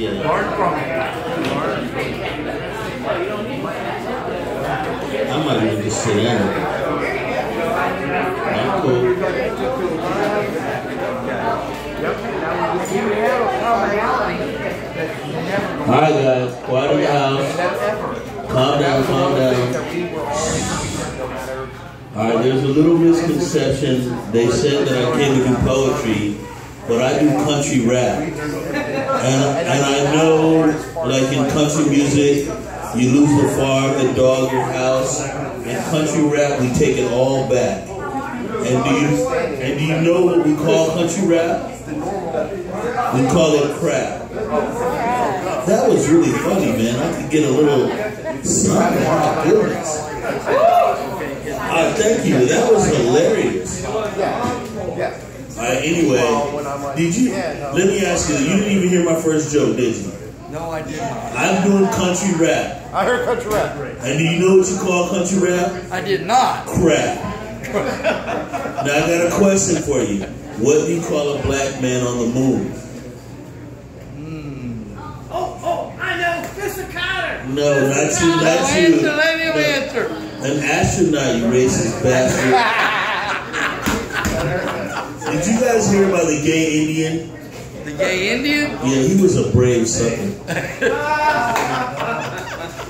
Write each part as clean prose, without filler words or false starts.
Yeah. Learn from it. I might even just sit down. I'm cool. Alright guys, quiet in the house. Calm down, calm down. Alright, there's a little misconception. They said that I came to do poetry, but I do country rap. And I know, like in country music, you lose the farm, the dog, your house. In country rap, we take it all back. And do you know what we call country rap? We call it crap. That was really funny, man. I could get a little something. My goodness. Thank you. That was hilarious. Anyway, let me ask you, you didn't even hear my first joke, did you? No, I did not. I'm doing country rap. I heard country rap. And do you know what you call country rap? I did not. Crap. Now I got a question for you. What do you call a black man on the moon? Oh, I know. Mr. Carter. No, not you, not you. Let him answer. An astronaut, you racist bastard. Did you guys hear about the gay Indian? The gay Indian? Yeah, he was a brave sucker.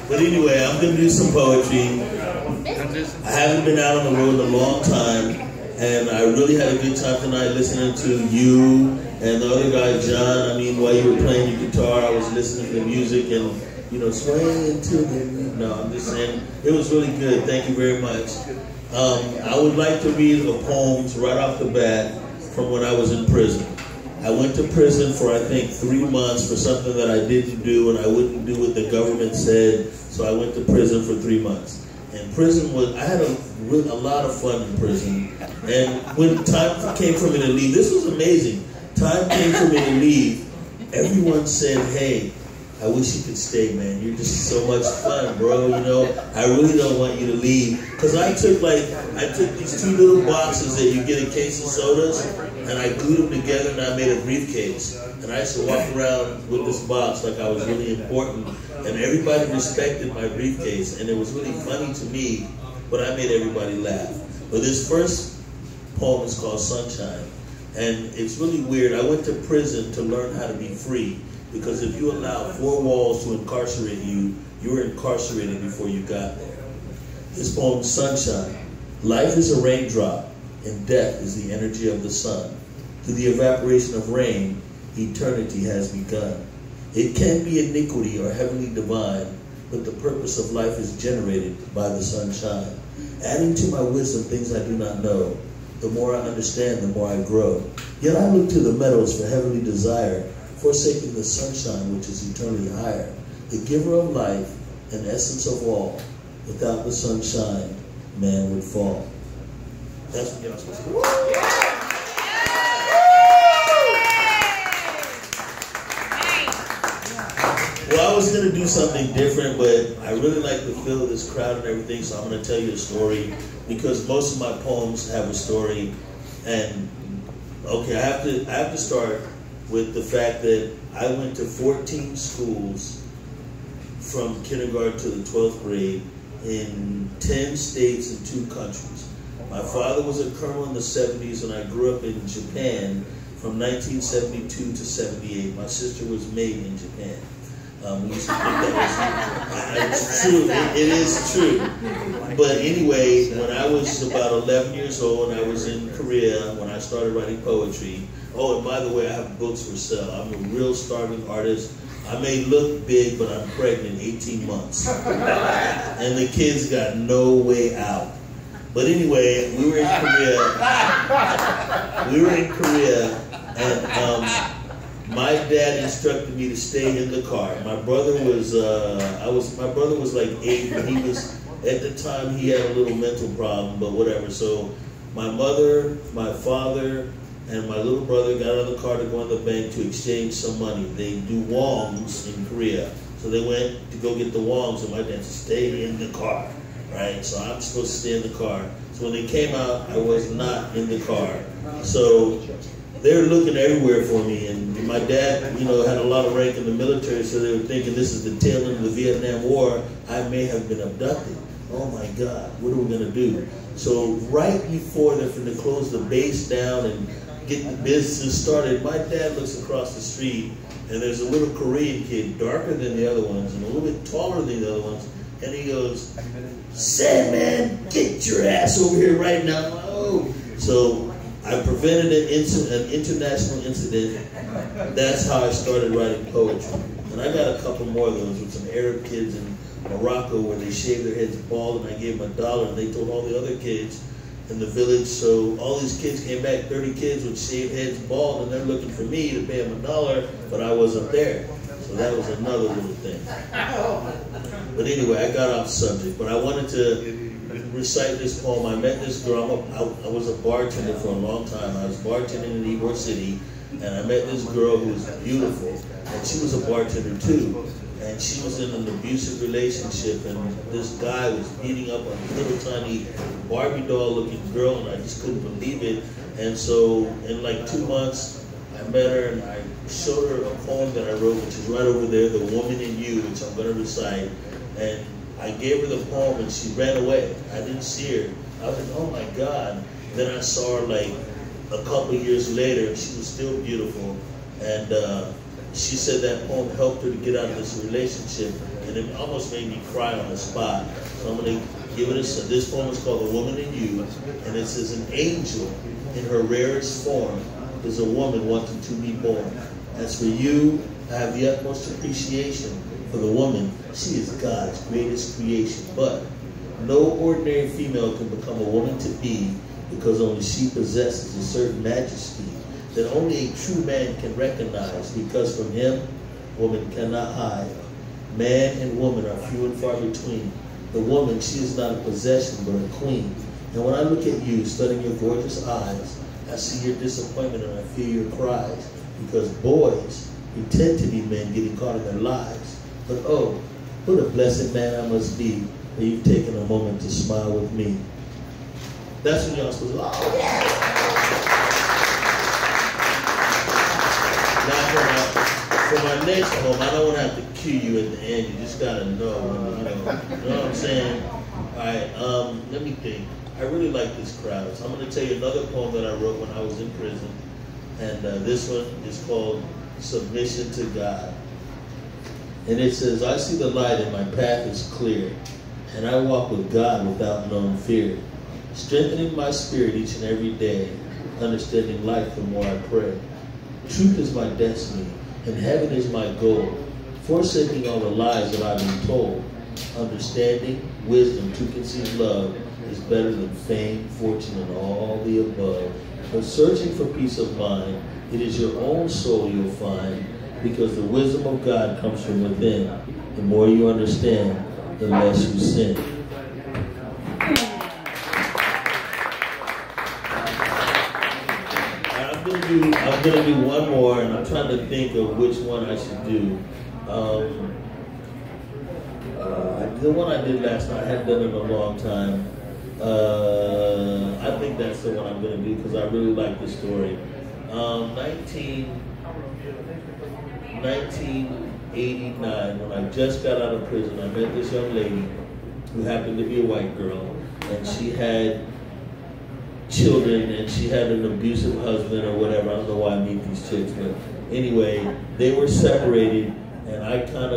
But anyway, I'm going to do some poetry. I haven't been out on the road in a long time, and I really had a good time tonight listening to you and the other guy, John. I mean, while you were playing your guitar, I was listening to the music and, you know, swaying to the... No, I'm just saying, it was really good. Thank you very much. I would like to read the poems right off the bat from when I was in prison. I went to prison for, I think, 3 months for something that I didn't do, and I wouldn't do what the government said, so I went to prison for 3 months. And prison was, I had a lot of fun in prison. And when time came for me to leave, this was amazing. Time came for me to leave, everyone said, hey, I wish you could stay, man. You're just so much fun, bro. You know, I really don't want you to leave. Because I took these 2 little boxes that you get a case of sodas, and I glued them together and I made a briefcase. And I used to walk around with this box like I was really important. And everybody respected my briefcase. And it was really funny to me, but I made everybody laugh. But this first poem is called Sunshine. And it's really weird. I went to prison to learn how to be free. Because if you allow 4 walls to incarcerate you, you were incarcerated before you got there. This poem, Sunshine. Life is a raindrop, and death is the energy of the sun. To the evaporation of rain, eternity has begun. It can be iniquity or heavenly divine, but the purpose of life is generated by the sunshine. Adding to my wisdom things I do not know. The more I understand, the more I grow. Yet I look to the meadows for heavenly desire, forsaking the sunshine which is eternally higher, the giver of life and essence of all. Without the sunshine, man would fall. That's what y'all supposed to do. Well, I was going to do something different, but I really like to feel this crowd and everything, so I'm going to tell you a story, because most of my poems have a story. And okay, I have to start with the fact that I went to 14 schools from kindergarten to the 12th grade in 10 states and 2 countries. My father was a colonel in the 70s, and I grew up in Japan from 1972 to 78. My sister was made in Japan. We used to think that was true. It is true. But anyway, when I was about 11 years old, and I was in Korea when I started writing poetry. Oh, and by the way, I have books for sale. I'm a real starving artist. I may look big, but I'm pregnant 18 months. And the kids got no way out. But anyway, we were in Korea. And my dad instructed me to stay in the car. My brother was, my brother was like 8, but he was, at the time, he had a little mental problem, but whatever. So my mother, my father, and my little brother got out of the car to go in the bank to exchange some money. They do wongs in Korea. So they went to go get the wongs, and my dad said, stay in the car, right? So I'm supposed to stay in the car. So when they came out, I was not in the car. So they're looking everywhere for me. And my dad, you know, had a lot of rank in the military, so they were thinking this is the tail end of the Vietnam War. I may have been abducted. Oh my God, what are we gonna do? So right before they're finna close the base down and get the business started, my dad looks across the street and there's a little Korean kid, darker than the other ones and a little bit taller than the other ones, and he goes, "Sandman, get your ass over here right now." Oh. So I prevented an international incident. That's how I started writing poetry. And I got a couple more of those with some Arab kids in Morocco where they shaved their heads bald, and I gave them $1 and they told all the other kids in the village. So all these kids came back, 30 kids with shaved heads bald, and they're looking for me to pay them $1, but I wasn't there. So that was another little thing. But anyway, I got off subject, but I wanted to recite this poem. I met this girl. I was a bartender for a long time. I was bartending in Ybor City, and I met this girl who was beautiful, and she was a bartender too. And she was in an abusive relationship, and this guy was beating up a little tiny Barbie doll looking girl, and I just couldn't believe it. And so in like 2 months, I met her and I showed her a poem that I wrote, which is right over there, "The Woman in You," which I'm going to recite. And I gave her the poem and she ran away. I didn't see her. I was like, oh my God. Then I saw her like a couple years later, and she was still beautiful. And she said that poem helped her to get out of this relationship, and it almost made me cry on the spot. So I'm going to give it a, this poem is called "The Woman in You," and it says, "An angel in her rarest form is a woman wanting to be born. As for you, I have the utmost appreciation for the woman. She is God's greatest creation. But no ordinary female can become a woman to be, because only she possesses a certain majesty that only a true man can recognize, because from him, woman cannot hide. Man and woman are few and far between. The woman, she is not a possession, but a queen. And when I look at you, studying your gorgeous eyes, I see your disappointment and I feel your cries, because boys pretend to be men getting caught in their lies. But oh, what a blessed man I must be that you've taken a moment to smile with me." That's when y'all supposed to, oh yeah! Now for my next poem, I don't want to have to cue you at the end. You just gotta know, you know what I'm saying? All right, let me think. I really like this crowd. So I'm going to tell you another poem that I wrote when I was in prison, and this one is called "Submission to God." And it says, "I see the light and my path is clear, and I walk with God without known fear, strengthening my spirit each and every day, understanding life the more I pray. Truth is my destiny, and heaven is my goal, forsaking all the lies that I've been told. Understanding, wisdom to conceive love is better than fame, fortune, and all the above. But searching for peace of mind, it is your own soul you'll find, because the wisdom of God comes from within. The more you understand, the less you sin." I'm gonna do one more, and I'm trying to think of which one I should do. The one I did last night, I hadn't done it in a long time. I think that's the one I'm gonna do because I really like the story. 1989, when I just got out of prison, I met this young lady who happened to be a white girl, and she had children, and she had an abusive husband or whatever. I don't know why I meet these chicks, but anyway, they were separated, and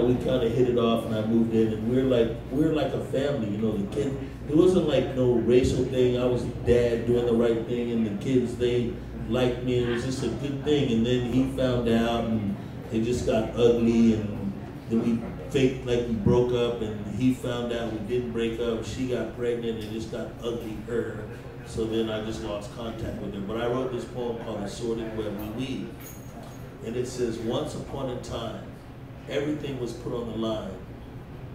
we kind of hit it off, and I moved in, and we're like a family, you know. The kid, it wasn't like no racial thing. I was dad doing the right thing, and the kids, they liked me. It was just a good thing. And then he found out, and it just got ugly, and then we faked like we broke up, and he found out we didn't break up. She got pregnant, and it just got ugly her. So then I just lost contact with her. But I wrote this poem called "The Sordid Web We Weave." And it says, "Once upon a time, everything was put on the line.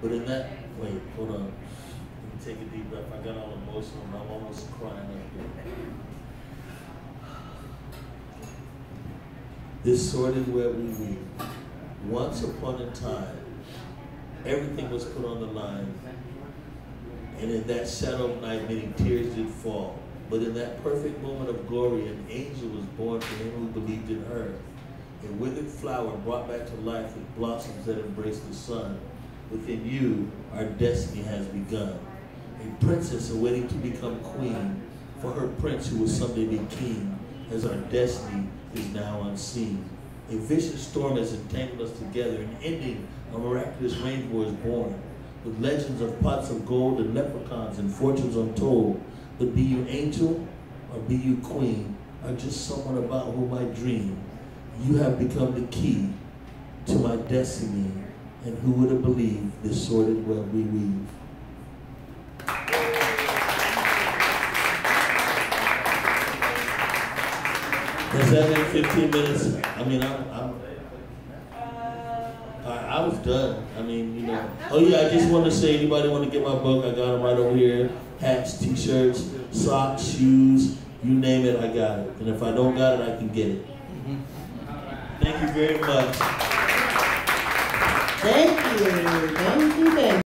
But in that," wait, hold on. Let me take a deep breath. I got all emotional and I'm almost crying up here. "This sordid web we weave. Once upon a time, everything was put on the line. And in that shadow of night, many tears did fall. But in that perfect moment of glory, an angel was born for him who believed in her. A withered flower brought back to life with blossoms that embrace the sun. Within you, our destiny has begun. A princess awaiting to become queen, for her prince who will someday be king, as our destiny is now unseen. A vicious storm has entangled us together, and ending, a miraculous rainbow is born, with legends of pots of gold and leprechauns and fortunes untold. But be you angel or be you queen, or just someone about whom I dream, you have become the key to my destiny, and who would have believed this sordid web we weave? Does that make 15 minutes? I mean, I was done. I mean, you know. Oh yeah, I just want to say, anybody want to get my book? I got them right over here. Hats, t-shirts, socks, shoes, you name it, I got it. And if I don't got it, I can get it. Thank you very much. Thank you.